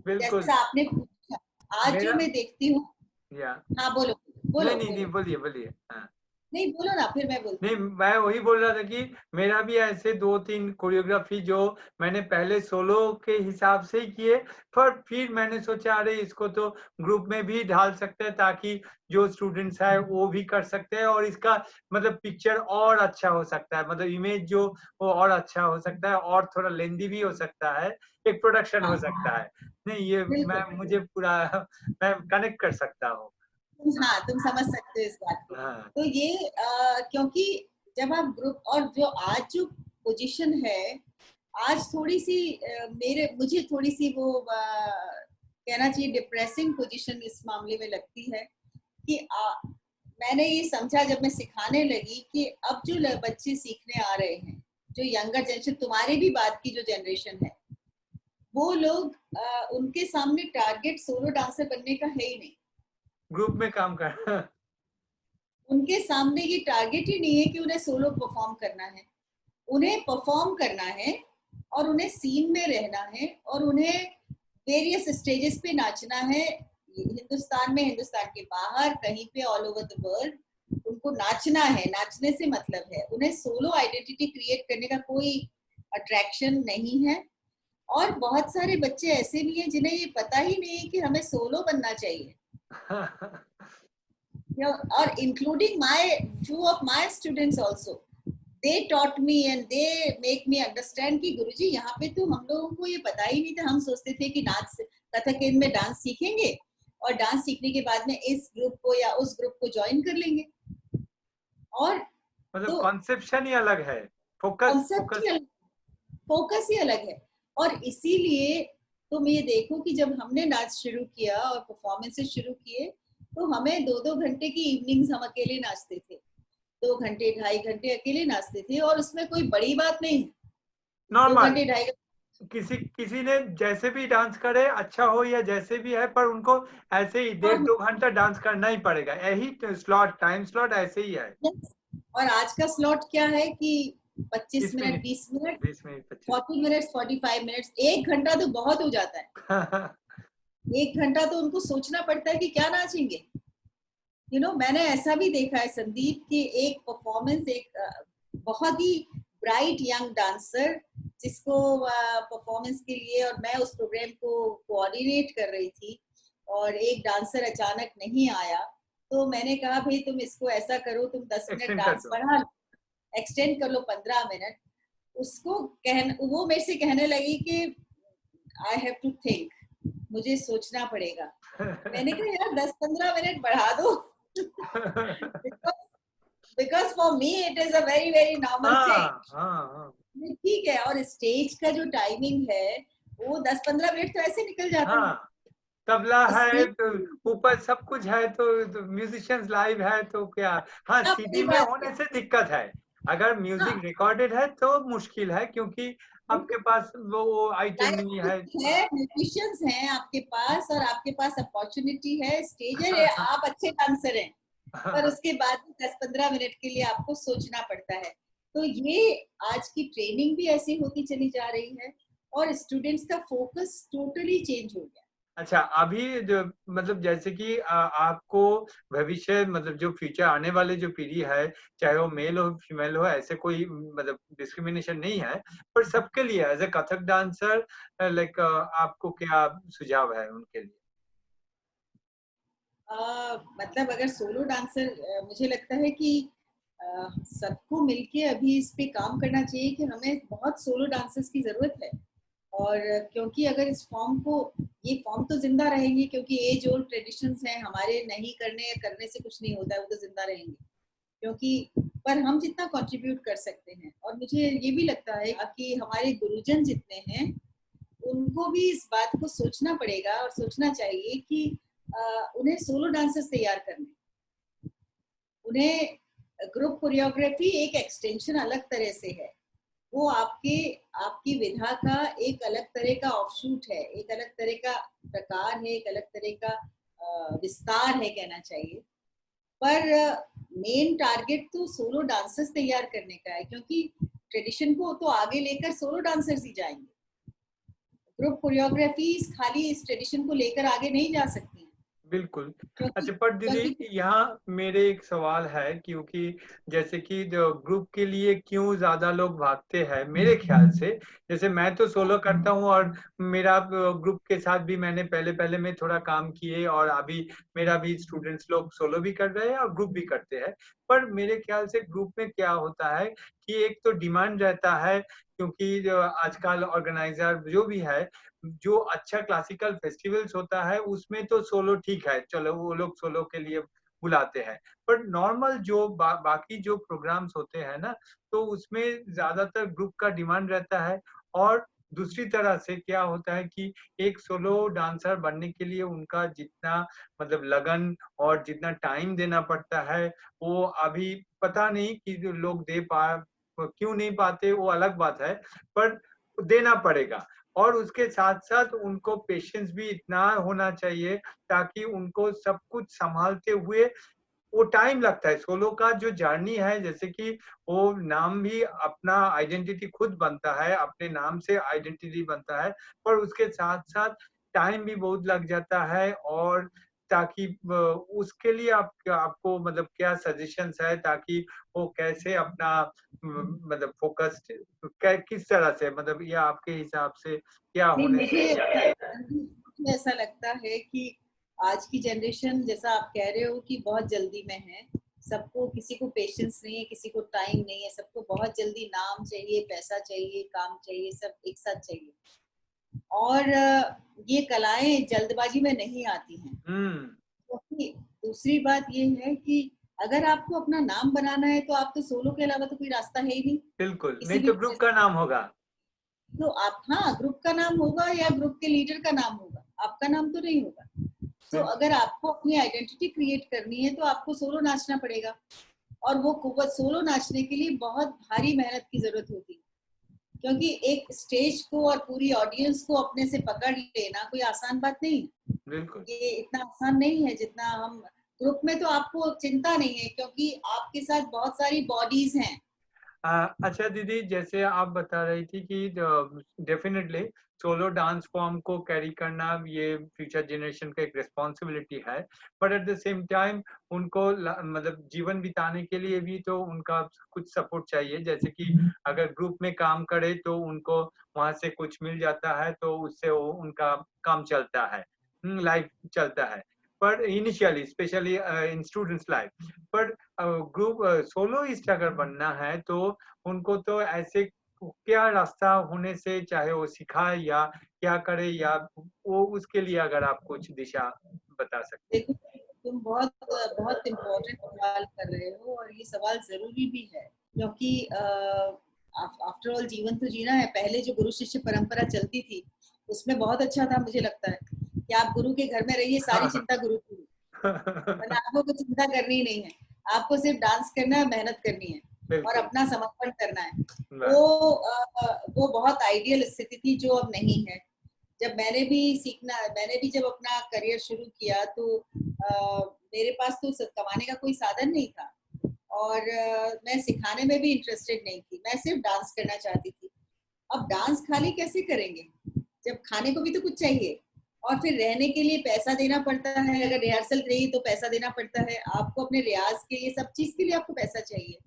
बिल्कुल. जैसा आपने पूछा, आज जो मेरा. मैं देखती हूँ. या. हाँ, बोलो नहीं बोलो नहीं नहीं, बोलो. बोलिए बोलिए. हाँ. नहीं, बोलो ना, फिर मैं बोलती नहीं, हूँ. मैं वही बोल रहा था कि मेरा भी ऐसे 2-3 कोरियोग्राफी जो मैंने पहले सोलो के हिसाब से ही किए, पर फिर मैंने सोचा अरे इसको तो ग्रुप में भी ढाल सकते हैं ताकि जो स्टूडेंट्स हैं वो भी कर सकते हैं और इसका मतलब पिक्चर और अच्छा हो सकता है, मतलब इमेज जो वो और अच्छा हो सकता है और थोड़ा लेंदी भी हो सकता है, एक प्रोडक्शन हो हाँ, सकता है. नहीं, ये मैं बिल्कुल. मुझे पूरा मैं कनेक्ट कर सकता हूँ. हाँ, तुम समझ सकते हो इस बात को. हाँ. तो ये क्योंकि जब आप ग्रुप, और जो आज जो पोजीशन है, आज थोड़ी सी मुझे थोड़ी सी वो कहना चाहिए डिप्रेसिंग पोजीशन इस मामले में लगती है कि मैंने ये समझा जब मैं सिखाने लगी कि अब जो बच्चे सीखने आ रहे हैं, जो यंगर जनरेशन, तुम्हारे भी बाद की जो जनरेशन है, वो लोग उनके सामने टारगेट सोलो डांसर बनने का है ही नहीं. ग्रुप में काम कर. उनके सामने ये टारगेट ही नहीं है कि उन्हें सोलो परफॉर्म करना है. उन्हें परफॉर्म करना है और उन्हें सीन में रहना है और उन्हें वेरियस स्टेजेस पे नाचना है. हिंदुस्तान में, हिंदुस्तान के बाहर, कहीं पे, ऑल ओवर द वर्ल्ड उनको नाचना है. नाचने से मतलब है, उन्हें सोलो आइडेंटिटी क्रिएट करने का कोई अट्रैक्शन नहीं है. और बहुत सारे बच्चे ऐसे भी हैं जिन्हें ये पता ही नहीं है कि हमें सोलो बनना चाहिए. Or including few of my students also, they taught me and they make me understand कि गुरुजी यहाँ पे तो हम लोगों को ये पता ही नहीं था. हम सोचते थे कि नाच कथक में डांस सीखेंगे और डांस सीखने के बाद में इस ग्रुप को या उस ग्रुप को ज्वाइन कर लेंगे. और मतलब तो कॉन्सेप्शन ही अलग है, फोकस फोकस. फोकस ही अलग है. और इसीलिए तुम ये देखो कि जब हमने नाच शुरू किया और परफॉर्मेंसेस शुरू किए तो हमें 2-2 घंटे की इवनिंग्स हम अकेले नाचते थे. 2 घंटे 2.5 घंटे अकेले नाचते थे और उसमें कोई बड़ी बात नहीं है. 2 नॉर्मल. घंटे 2.5 घंटे. किसी किसी ने जैसे भी डांस करे अच्छा हो या जैसे भी है, पर उनको ऐसे ही और 1.5-2 घंटा डांस करना ही पड़ेगा, यही स्लॉट टाइम स्लॉट ऐसे ही है. और आज का स्लॉट क्या है कि 25 20 minute, minute 20 minute, 20 minute 25 40 minutes, 45 minutes, 1 घंटा तो बहुत हो जाता है। 1 घंटा तो उनको सोचना पड़ता है कि क्या नाचेंगे। मैंने ऐसा भी देखा है संदीप कि एक परफॉर्मेंस, एक बहुत ही ब्राइट यंग डांसर जिसको परफॉर्मेंस के लिए, और मैं उस प्रोग्राम को कोऑर्डिनेट कर रही थी, और एक डांसर अचानक नहीं आया, तो मैंने कहा भाई तुम इसको ऐसा करो, तुम 10 मिनट एक्सटेंड कर डांस दो। बढ़ा लो, एक्सटेंड कर लो 15 मिनट। वो मेरे से कहने लगी कि आई हैव टू थिंक, मुझे सोचना पड़ेगा। मैंने कहा यार 10-15 मिनट बढ़ा दो। Because for me it is a very very normal thing. हाँ हाँ हाँ ठीक है, और स्टेज का जो टाइमिंग है वो 10-15 मिनट तो ऐसे निकल जाता है। हाँ, तबला है स्टेज तो ऊपर सब कुछ है, तो म्यूजिशियंस लाइव है तो क्या। हाँ, क्या सीडी बड़ी में बात होने है। से दिक्कत है। अगर हाँ, म्यूजिक रिकॉर्डेड है तो मुश्किल है, क्योंकि आपके पास वो आइटम नहीं है। है म्यूजिशियंस हैं आपके पास, और आपके पास अपॉर्चुनिटी है, स्टेजर है, आप अच्छे डांसर हैं, पर उसके बाद 10-15 मिनट के लिए आपको सोचना पड़ता है। तो ये आज की ट्रेनिंग भी ऐसी होती चली जा रही है, और स्टूडेंट्स का फोकस टोटली चेंज हो गया। अच्छा, अभी जो मतलब जैसे कि आपको भविष्य, मतलब जो फ्यूचर आने वाले जो पीढ़ी है, चाहे वो मेल हो फीमेल हो, ऐसे कोई मतलब डिस्क्रिमिनेशन नहीं है, पर सबके लिए as a Kathak dancer like आपको क्या सुझाव है उनके लिए? मतलब अगर सोलो डांसर, मुझे लगता है कि सबको मिलके अभी इस पे काम करना चाहिए कि हमें बहुत सोलो डांसर्स की जरूरत है। और क्योंकि अगर इस फॉर्म को, ये फॉर्म तो जिंदा रहेंगे, क्योंकि एज ओल्ड ट्रेडिशंस हैं हमारे, नहीं करने या करने से कुछ नहीं होता है, वो तो जिंदा रहेंगे। क्योंकि पर हम जितना कंट्रीब्यूट कर सकते हैं, और मुझे ये भी लगता है कि हमारे गुरुजन जितने हैं उनको भी इस बात को सोचना पड़ेगा और सोचना चाहिए कि उन्हें सोलो डांसर्स तैयार करने, उन्हें ग्रुप कोरियोग्राफी एक एक्सटेंशन अलग तरह से है, वो आपकी विधा का एक अलग तरह का ऑफशूट है, एक अलग तरह का प्रकार है, एक अलग तरह का विस्तार है कहना चाहिए। पर मेन टारगेट तो सोलो डांसर्स तैयार करने का है, क्योंकि ट्रेडिशन को तो आगे लेकर सोलो डांसर्स ही जाएंगे। ग्रुप कोरियोग्राफीज खाली इस ट्रेडिशन को लेकर आगे नहीं जा सकती हैं, बिल्कुल। क्योंकि अच्छा, पर दीदी क्योंकि यहाँ मेरे एक सवाल है, क्योंकि जैसे कि जो ग्रुप के लिए क्यों ज़्यादा लोग भागते हैं मेरे ख्याल से, जैसे मैं तो सोलो करता हूँ, और मेरा ग्रुप के साथ भी मैंने पहले में थोड़ा काम किए, और अभी मेरा भी स्टूडेंट्स लोग सोलो भी कर रहे हैं और ग्रुप भी करते हैं। पर मेरे ख्याल से ग्रुप में क्या होता है कि एक तो डिमांड रहता है, क्योंकि जो आजकल ऑर्गेनाइजर जो भी है, जो अच्छा क्लासिकल फेस्टिवल्स होता है उसमें तो सोलो ठीक है, चलो वो लोग सोलो के लिए बुलाते हैं। पर नॉर्मल जो बाकी जो प्रोग्राम्स होते हैं ना, तो उसमें ज्यादातर ग्रुप का डिमांड रहता है। और दूसरी तरह से क्या होता है कि एक सोलो डांसर बनने के लिए उनका जितना मतलब लगन और जितना टाइम देना पड़ता है, वो अभी पता नहीं कि जो लोग दे पा क्यों नहीं पाते, वो अलग बात है, पर देना पड़ेगा। और उसके साथ-साथ उनको पेशेंस भी इतना होना चाहिए, ताकि उनको सब कुछ सँभालते हुए, वो टाइम लगता है। सोलो का जो जर्नी है, जैसे कि वो नाम भी अपना आइडेंटिटी खुद बनता है, अपने नाम से आइडेंटिटी बनता है, पर उसके साथ-साथ टाइम भी बहुत लग जाता है। और ताकि उसके लिए आपको मतलब क्या सजेशंस है, ताकि वो कैसे अपना मतलब फ़ोकस्ड कै किस तरह से, मतलब ये आपके हिसाब से क्या नहीं, होने चाहिए? मुझे ऐसा लगता है कि आज की जनरेशन, जैसा आप कह रहे हो कि बहुत जल्दी में है, सबको, किसी को पेशेंस नहीं है, किसी को टाइम नहीं है, सबको बहुत जल्दी नाम चाहिए, पैसा चाहिए, काम चाहिए, सब एक साथ चाहिए। और ये कलाएं जल्दबाजी में नहीं आती हैं। हुँ, क्योंकि दूसरी बात ये है कि अगर आपको अपना नाम बनाना है तो आप तो सोलो के अलावा तो कोई रास्ता है ही नहीं बिल्कुल, किसी नहीं भी तो तरह ग्रुप का से। नाम होगा। तो आप, हाँ, ग्रुप का नाम होगा या ग्रुप के लीडर का नाम होगा, आपका नाम तो नहीं होगा। तो बिल्कुल, अगर आपको अपनी आइडेंटिटी क्रिएट करनी है तो आपको सोलो नाचना पड़ेगा, और वो कुवत सोलो नाचने के लिए बहुत भारी मेहनत की जरूरत होती है, क्योंकि एक स्टेज को और पूरी ऑडियंस को अपने से पकड़ लेना कोई आसान बात नहीं है। बिल्कुल। ये इतना आसान नहीं है जितना हम, ग्रुप में तो आपको चिंता नहीं है, क्योंकि आपके साथ बहुत सारी बॉडीज हैं, अच्छा दीदी, जैसे आप बता रही थी कि डेफिनेटली सोलो डांस फॉर्म को कैरी करना ये फ्यूचर जनरेशन का एक रिस्पॉन्सिबिलिटी है, but at the same time उनको मतलब जीवन बिताने के लिए भी तो उनका कुछ सपोर्ट चाहिए। जैसे कि अगर ग्रुप में काम करे तो उनको वहां से कुछ मिल जाता है, तो उससे वो उनका काम चलता है, लाइफ चलता है। पर initially specially in students life, पर ग्रुप सोलोइस्ट अगर बनना है तो उनको तो ऐसे क्या रास्ता होने से, चाहे वो सिखाए या क्या करे, या वो उसके लिए अगर आप कुछ दिशा बता सकते हैं। देखो, तुम बहुत बहुत इम्पोर्टेंट सवाल कर रहे हो और ये सवाल जरूरी भी है, क्योंकि आफ्टर ऑल जीवन तो जीना है। पहले जो गुरु शिष्य परंपरा चलती थी उसमें बहुत अच्छा था, मुझे लगता है कि आप गुरु के घर में रहिए, सारी चिंता गुरु की, वरना आपको कुछ चिंता करनी ही नहीं है। आपको सिर्फ डांस करना है, मेहनत करनी है और बिल्कुल। अपना समर्पण करना है। बस। वो बहुत आइडियल स्थिति थी जो अब नहीं है। जब मैंने भी जब अपना करियर शुरू किया तो मेरे पास तो कमाने का कोई साधन नहीं था और मैं सिखाने में भी इंटरेस्टेड नहीं थी, मैं सिर्फ डांस करना चाहती थी। अब डांस खाली कैसे करेंगे जब खाने को भी तो कुछ चाहिए, और फिर रहने के लिए पैसा देना पड़ता है। अगर रिहर्सल रही तो पैसा देना पड़ता है आपको, अपने रियाज के लिए, सब चीज के लिए आपको पैसा चाहिए।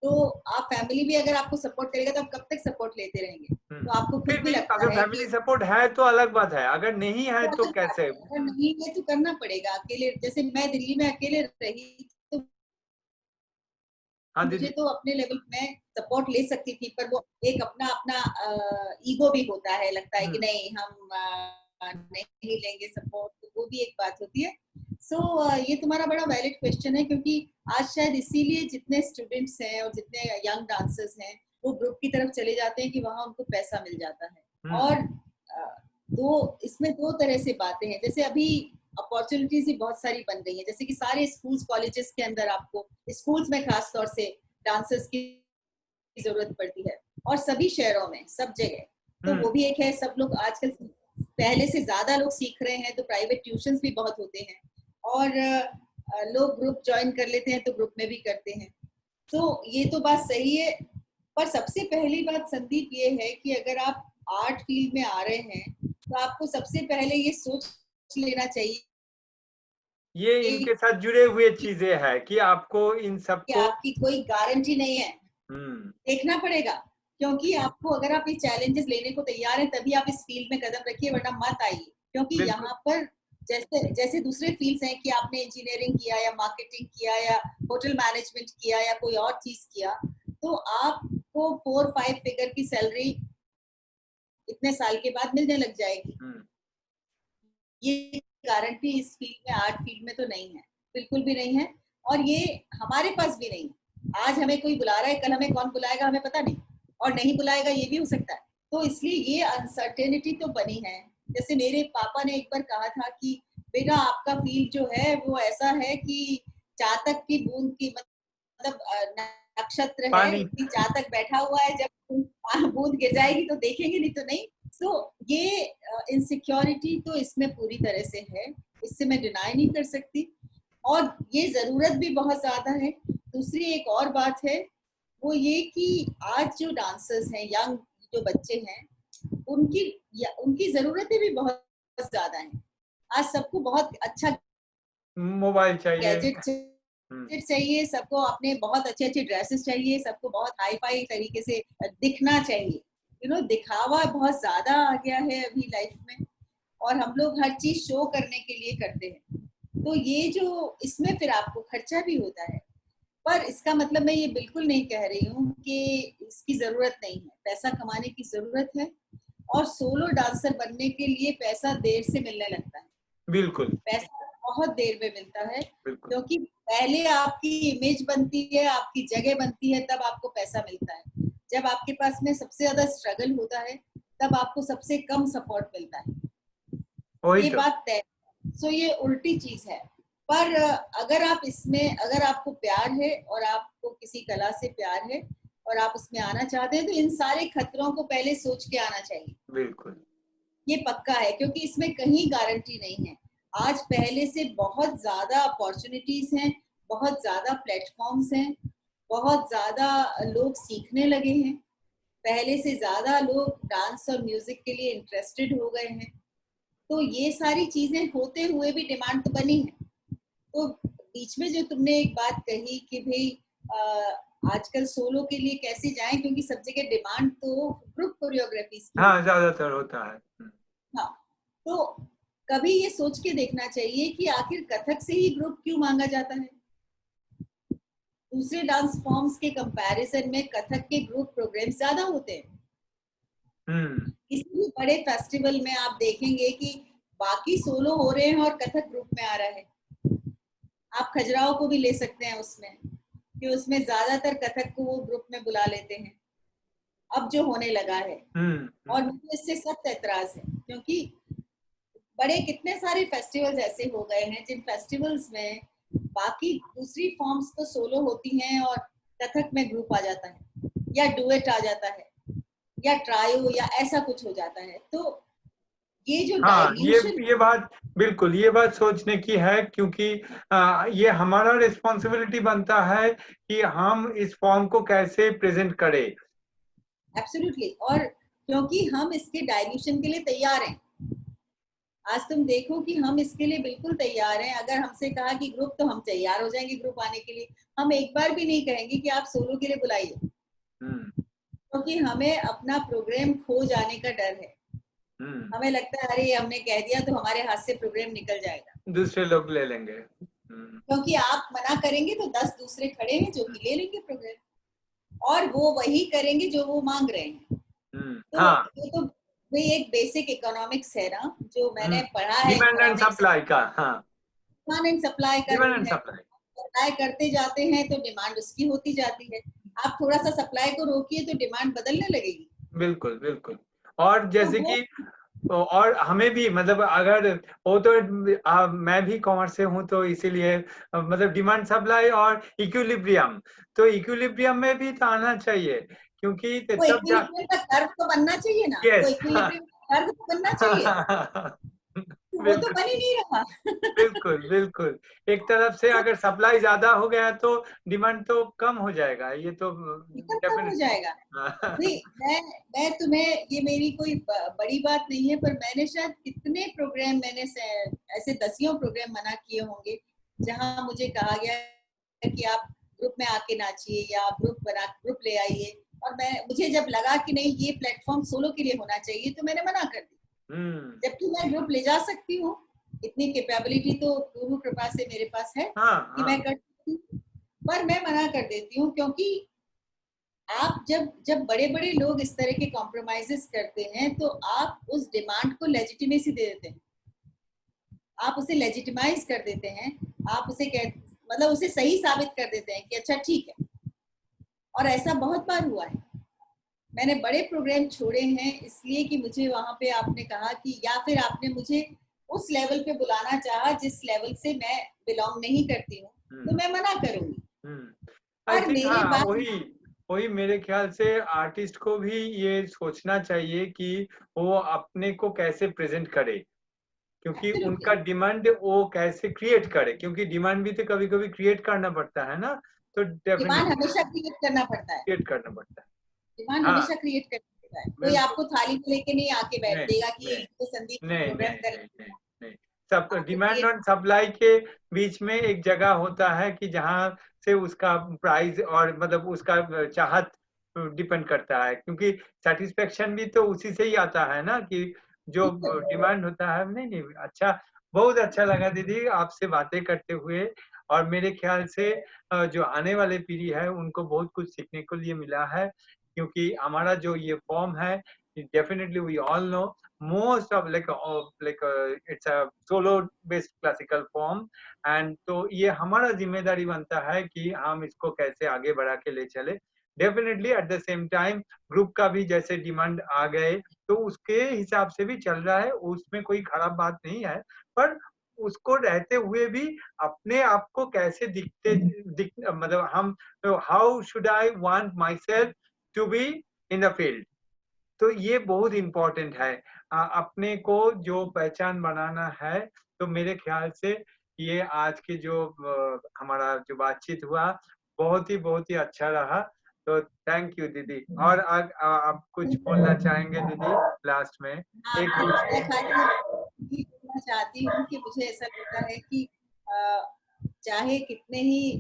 तो आप फैमिली भी अगर आपको सपोर्ट करेगा तो आप कब तक सपोर्ट लेते रहेंगे? तो आपको खुद फिर भी भी लगता अगर है फैमिली कि सपोर्ट है तो अलग बात है, अगर नहीं है तो तो अलग बात कैसे? है, अगर नहीं है तो करना पड़ेगा। अकेले, जैसे मैं दिल्ली में अकेले रही तो हाँ मुझे दीदी। तो अपने लेवल में सपोर्ट ले सकती थी, पर वो एक अपना अपना ईगो भी होता है, लगता है कि हम्म। नहीं हम नहीं लेंगे सपोर्ट, तो वो भी एक बात होती है। सो ये तुम्हारा बड़ा वैलिड क्वेश्चन है, क्योंकि आज शायद इसीलिए जितने स्टूडेंट्स हैं और जितने यंग डांसर्स हैं वो ग्रुप की तरफ चले जाते हैं कि वहां उनको पैसा मिल जाता है। हम्म। और इसमें दो तरह से बातें हैं। जैसे अभी अपॉर्चुनिटीज भी बहुत सारी बन गई है, जैसे कि सारे स्कूल्स कॉलेजेस के अंदर आपको, स्कूल्स में खास तौर से डांसर्स की जरूरत पड़ती है, और सभी शहरों में सब जगह। तो वो भी एक है, सब लोग आजकल पहले से ज्यादा लोग सीख रहे हैं, तो प्राइवेट ट्यूशंस भी बहुत होते हैं और लोग ग्रुप ज्वाइन कर लेते हैं तो ग्रुप में भी करते हैं। तो ये तो बात सही है, पर सबसे पहली बात संदीप ये है कि अगर आप आर्ट फील्ड में आ रहे हैं तो आपको सबसे पहले ये सोच लेना चाहिए ये इनके साथ जुड़े हुए चीजें हैं कि आपको इन कि सबको। आपकी कोई गारंटी नहीं है, हम्म। देखना पड़ेगा। क्योंकि आपको, अगर आप ये चैलेंजेस लेने को तैयार हैं तभी आप इस फील्ड में कदम रखिए, वरना मत आइए। क्योंकि बिल्कुल। यहाँ पर जैसे जैसे दूसरे फील्ड्स हैं कि आपने इंजीनियरिंग किया या मार्केटिंग किया या होटल मैनेजमेंट किया या कोई और चीज किया, तो आपको 4-5 फिगर की सैलरी इतने साल के बाद मिलने लग जाएगी। हम्म। ये गारंटी इस फील्ड में, आर्ट फील्ड में तो नहीं है, बिल्कुल भी नहीं है। और ये हमारे पास भी नहीं है। आज हमें कोई बुला रहा है, कल हमें कौन बुलाएगा हमें पता नहीं, और नहीं बुलाएगा ये भी हो सकता है। तो इसलिए ये अनसर्टेनिटी तो बनी है। जैसे मेरे पापा ने एक बार कहा था कि बेटा आपका फील्ड जो है वो ऐसा है कि चातक की बूंद की, मतलब नक्षत्र है पानी। कि चातक बैठा हुआ है, जब बूंद गिर जाएगी तो देखेंगे, नहीं तो नहीं। सो ये इनसिक्योरिटी तो इसमें पूरी तरह से है, इससे मैं डिनाई नहीं कर सकती, और ये जरूरत भी बहुत ज्यादा है। दूसरी एक और बात है, वो ये कि आज जो डांसर्स हैं, यंग जो बच्चे हैं, उनकी जरूरतें भी बहुत ज्यादा हैं। आज सबको बहुत अच्छा मोबाइल चाहिए। गैजेट हम्म। चाहिए, सबको अपने बहुत अच्छे अच्छे ड्रेसेस चाहिए, सबको बहुत हाई फाई तरीके से दिखना चाहिए। दिखावा बहुत ज्यादा आ गया है अभी लाइफ में, और हम लोग हर चीज शो करने के लिए करते हैं। तो ये जो इसमें फिर आपको खर्चा भी होता है, पर इसका मतलब मैं ये बिल्कुल नहीं कह रही हूँ कि इसकी जरूरत नहीं है। पैसा कमाने की जरूरत है, और सोलो डांसर बनने के लिए पैसा देर से मिलने लगता है। बिल्कुल। पैसा बहुत देर में मिलता है, बिल्कुल। क्योंकि पहले आपकी इमेज बनती है, आपकी जगह बनती है, तब आपको पैसा मिलता है। जब आपके पास में सबसे ज्यादा स्ट्रगल होता है तब आपको सबसे कम सपोर्ट मिलता है। वही ये तो। बात तय। सो ये उल्टी चीज है। पर अगर आपको प्यार है और आपको किसी कला से प्यार है और आप उसमें आना चाहते हैं, तो इन सारे खतरों को पहले सोच के आना चाहिए। बिल्कुल। ये पक्का है, क्योंकि इसमें कहीं गारंटी नहीं है। आज पहले से बहुत ज्यादा अपॉर्चुनिटीज हैं, बहुत ज्यादा प्लेटफॉर्म्स हैं, बहुत ज्यादा लोग सीखने लगे हैं, पहले से ज्यादा लोग डांस और म्यूजिक के लिए इंटरेस्टेड हो गए हैं। तो ये सारी चीजें होते हुए भी डिमांड तो बनी है। तो बीच में जो तुमने एक बात कही कि भाई आजकल सोलो के लिए कैसे जाएं, क्योंकि सब जगह डिमांड तो ग्रुप कोरियोग्राफीज की। हाँ, ज्यादातर होता है। हाँ, तो कभी ये सोच के देखना चाहिए कि आखिर कथक से ही ग्रुप क्यों मांगा जाता है। दूसरे डांस फॉर्म्स के कंपैरिजन में कथक के ग्रुप प्रोग्राम ज्यादा होते हैं। किसी भी बड़े फेस्टिवल में आप देखेंगे कि बाकी सोलो हो रहे हैं और कथक ग्रुप में आ रहा है। आप खजुराहो को भी ले सकते हैं उसमें, कि उसमें ज्यादातर कथक को वो ग्रुप में बुला लेते हैं, अब जो होने लगा है। और मुझे इससे सख्त ऐतराज है, क्योंकि बड़े कितने सारे फेस्टिवल्स ऐसे हो गए हैं जिन फेस्टिवल्स में बाकी दूसरी फॉर्म्स तो सोलो होती हैं और कथक में ग्रुप आ जाता है, या डुएट आ जाता है, या ट्रायो, या ऐसा कुछ हो जाता है। तो ये जो हाँ, डाइल्यूशन, ये बात बिल्कुल, ये बात सोचने की है, क्योंकि ये हमारा रिस्पॉन्सिबिलिटी बनता है कि हम इस फॉर्म को कैसे प्रेजेंट करें। एब्सोल्युटली, और क्योंकि हम इसके डाइल्यूशन के लिए तैयार हैं। आज तुम देखो कि हम इसके लिए बिल्कुल तैयार हैं। अगर हमसे कहा कि ग्रुप, तो हम तैयार हो जाएंगे ग्रुप आने के लिए। हम एक बार भी नहीं कहेंगे कि आप सोलो के लिए बुलाइए, क्योंकि हमें अपना प्रोग्राम खो जाने का डर है। हमें लगता है अरे हमने कह दिया तो हमारे हाथ से प्रोग्राम निकल जाएगा, दूसरे लोग ले लेंगे। क्योंकि आप मना करेंगे तो 10 दूसरे खड़े हैं जो कि ले लेंगे प्रोग्राम, और वो वही करेंगे जो वो मांग रहे हैं। तो हाँ, ये तो भाई एक बेसिक इकोनॉमिक्स है ना, जो मैंने पढ़ा है डिमांड एंड इकोनॉमिक्स। सप्लाई का। हाँ, डिमांड एंड सप्लाई का डिमांड रूल एंड है। सप्लाई। सप्लाई करते जाते हैं तो डिमांड उसकी होती जाती है। आप थोड़ा सा सप्लाई को रोकिए तो डिमांड बदलने लगेगी। बिल्कुल बिल्कुल। और तो जैसे वो कि और हमें भी, मतलब अगर वो तो मैं भी कॉमर्स से हूँ, तो इसीलिए मतलब डिमांड सप्लाई और इक्विलिब्रियम, तो इक्विलिब्रियम में भी तो आना चाहिए, क्योंकि वो तब जा। इक्विलिब्रियम का कर्व तो बनना चाहिए ना, वो यस। इक्विलिब्रियम का कर्व तो बनना चाहिए। तो वो तो बिल्कुल बन ही नहीं रहा। बिल्कुल बिल्कुल। एक तरफ से अगर सप्लाई ज्यादा हो गया तो डिमांड तो कम हो जाएगा, ये तो एकदम कम हो डेफिनेटली। जाएगा। भाई मैं तुम्हें, ये मेरी कोई बड़ी बात नहीं है, पर मैंने शायद कितने प्रोग्राम, मैंने ऐसे दसियों प्रोग्राम मना किए होंगे जहां मुझे कहा गया कि आप ग्रुप में आके नाचिए या ग्रुप ले आइए, और मुझे जब लगा कि नहीं ये प्लेटफॉर्म सोलो के लिए होना चाहिए तो मैंने मना कर दी। जबकि मैं ग्रुप ले जा सकती हूँ, इतनी कैपेबिलिटी तो गुरु कृपा से मेरे पास है कि मैं कर सकती हूँ, पर मैं मना कर देती हूँ। क्योंकि आप जब बड़े बड़े लोग इस तरह के कॉम्प्रोमाइजेस करते हैं तो आप उस डिमांड को लेजिटिमेसी दे देते हैं, आप उसे लेजिटिमाइज कर देते हैं, आप उसे मतलब उसे सही साबित कर देते हैं कि अच्छा ठीक है। और ऐसा बहुत बार हुआ है। मैंने बड़े प्रोग्राम छोड़े हैं इसलिए कि मुझे वहां पे आपने कहा कि, या फिर आपने मुझे उस लेवल पे बुलाना चाहा जिस लेवल से मैं बिलोंग नहीं करती हूँ, तो मैं मना करूंगी। आई और थिंक मेरे हाँ, बाद वही वही मेरे ख्याल से आर्टिस्ट को भी ये सोचना चाहिए कि वो अपने को कैसे प्रेजेंट करे, क्योंकि एब्सोल्युटली, उनका डिमांड वो कैसे क्रिएट करे, क्योंकि डिमांड भी तो कभी कभी क्रिएट करना पड़ता है ना, तो डिमांड डेफिनेटली हमेशा क्रिएट करना पड़ता है। क्रिएट करना पड़ता है। डिमांड हाँ, हमेशा क्रिएट करना पड़ता है। कोई बिल्कुल। आपको थाली में लेके नहीं आके बैठ नहीं देगा कि नहीं तो संदीप ने नहीं प्रोग्राम नहीं कर नहीं नहीं दिया। नहीं। सब आपको डिमांड क्रिएट, और सप्लाई के बीच में एक जगह होता है कि जहाँ से उसका प्राइस और मतलब उसका चाहत डिपेंड करता है, क्योंकि सेटिस्फेक्शन भी तो उसी से ही आता है ना, कि जो बिल्कुल। डिमांड होता है। नहीं नहीं, अच्छा, बहुत अच्छा लगा दीदी आपसे बातें करते हुए, और मेरे ख्याल से जो आने वाले पीढ़ी है उनको बहुत कुछ सीखने को लिए मिला है, क्योंकि हमारा जो ये फॉर्म है, definitely we all know most of it's a solo based classical form, and तो ये हमारा जिम्मेदारी बनता है कि हम इसको कैसे आगे बढ़ा के ले चले। Definitely at the same time group का भी जैसे डिमांड आ गए तो उसके हिसाब से भी चल रहा है, उसमें कोई खराब बात नहीं है, पर उसको रहते हुए भी अपने आप को कैसे मतलब हम, how should I want myself to be in the field, तो ये बहुत इम्पोर्टेंट है। अपने को जो पहचान बनाना है, तो मेरे ख्याल से ये आज की जो हमारा जो बातचीत हुआ बहुत ही अच्छा रहा। तो थैंक यू दीदी। और आप कुछ बोलना चाहेंगे दीदी लास्ट में? हाँ, एक मैं कुछ खाली ये बोलना चाहती हूँ कि मुझे ऐसा लगता है कि चाहे कितने ही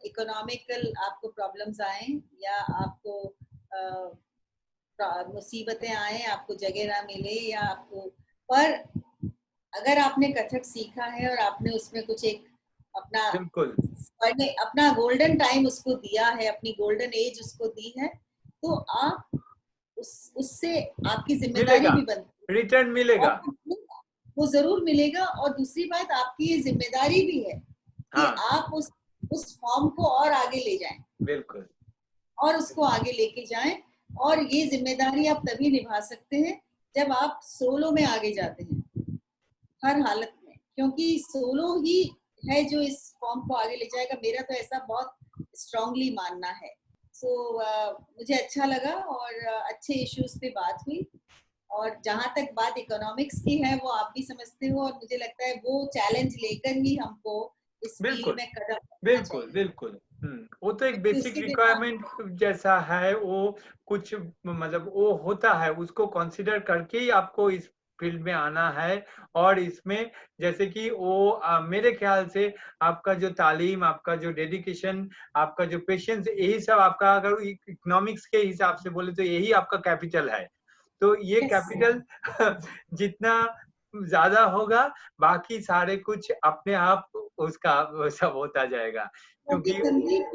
इकोनॉमिकल आपको प्रॉब्लम्स आए या आपको मुसीबतें आए, आपको जगह ना मिले या आपको, पर अगर आपने कथक सीखा है और आपने उसमें कुछ एक अपना बिल्कुल अपना गोल्डन टाइम उसको दिया है, अपनी गोल्डन एज उसको दी है, तो आप उससे आपकी जिम्मेदारी मिलेगा, भी बनती रिटर्न है मिलेगा। और वो जरूर मिलेगा। और दूसरी बात, आपकी ये जिम्मेदारी भी है कि हाँ आप उस फॉर्म को और आगे ले जाएं बिल्कुल और उसको आगे लेके जाएं। और ये जिम्मेदारी आप तभी निभा सकते हैं जब आप सोलो में आगे जाते हैं, हर हालत में, क्योंकि सोलो ही है जो इस फॉर्म को आगे ले जाएगा। मेरा तो ऐसा बहुत स्ट्रांगली मानना है। सो मुझे अच्छा लगा और अच्छे इश्यूज पे बात हुई। और जहां तक बात इकोनॉमिक्स की है, वो आप भी समझते हो, और मुझे लगता है वो चैलेंज लेकर ही हमको इस फील्ड बिल्कुल में कदम रखना बिल्कुल चाहिए, बिल्कुल। वो तो एक क्योंकि बेसिक उसके बिना रिक्वायरमेंट जैसा है। वो कुछ मतलब वो होता है, उसको कंसीडर करके ही आपको इस फील्ड में आना है। और इसमें जैसे कि वो मेरे ख्याल से आपका जो तालीम, आपका जो डेडिकेशन, आपका जो पेशेंस, यही सब आपका, अगर इकोनॉमिक्स के हिसाब से बोले तो यही आपका कैपिटल है। तो ये यस, कैपिटल जितना ज्यादा होगा, बाकी सारे कुछ अपने आप उसका वो सब होता जाएगा। क्योंकि क्योंकि संदीप,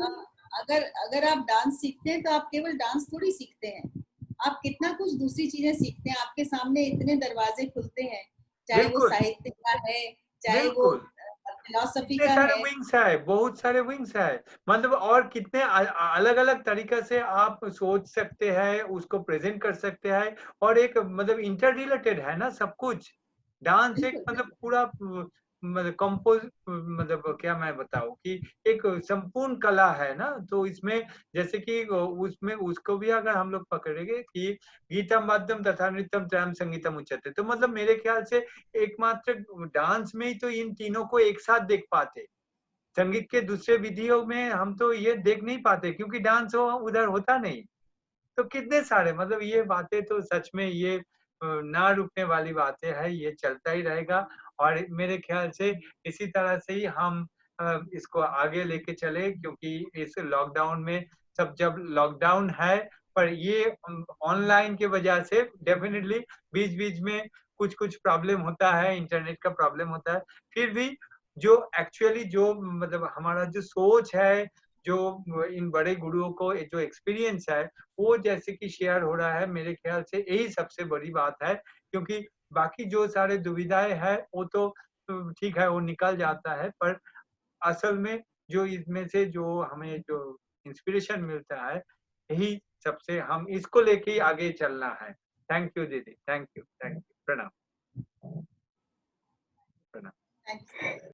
अगर अगर आप डांस सीखते हैं तो आप केवल डांस थोड़ी सीखते हैं, आप कितना कुछ दूसरी चीजें सीखते हैं। आपके सामने इतने दरवाजे खुलते हैं, चाहे वो बिल्कुल साहित्य का है, चाहे वो बिल्कुल फिलॉसफी कितने का सारे है। विंग्स है, बहुत सारे विंग्स है। मतलब और कितने अलग अलग तरीके से आप सोच सकते हैं, उसको प्रेजेंट कर सकते हैं। और एक मतलब इंटर रिलेटेड है ना सब कुछ। डांस एक बिल्कुल मतलब बिल्कुल। पूरा मतलब कंपोज, मतलब क्या मैं बताऊं कि एक संपूर्ण कला है ना। तो इसमें जैसे कि उसमें उसको भी अगर हम लोग पकड़ेंगे कि गीतम वाद्यम तथा नृत्यम त्रयम संगीतम उच्यते, तो मतलब मेरे ख्याल से एकमात्र डांस में ही तो इन तीनों को एक साथ देख पाते। संगीत के दूसरे विधियों में हम तो ये देख नहीं पाते, क्योंकि डांस उधर होता नहीं। तो कितने सारे मतलब ये बातें तो सच में ये ना रुकने वाली बातें हैं, ये चलता ही रहेगा। और मेरे ख्याल से इसी तरह से ही हम इसको आगे लेके चले, क्योंकि इस लॉकडाउन में सब, जब लॉकडाउन है पर ये ऑनलाइन की वजह से डेफिनेटली बीच-बीच में कुछ-कुछ प्रॉब्लम होता है, इंटरनेट का प्रॉब्लम होता है। फिर भी जो एक्चुअली जो मतलब हमारा जो सोच है, जो इन बड़े गुरुओं को जो एक्सपीरियंस है, वो जैसे कि शेयर हो रहा है, मेरे ख्याल से यही सबसे बड़ी बात है। क्योंकि बाकी जो सारे दुविधाएँ हैं, वो तो ठीक है, वो निकल जाता है। पर असल में जो इसमें से जो हमें जो इंस्पिरेशन मिलता है, यही सबसे हम इसको लेके ही आगे चलना है। थैंक यू दीदी, थैंक यू, थैंक यू।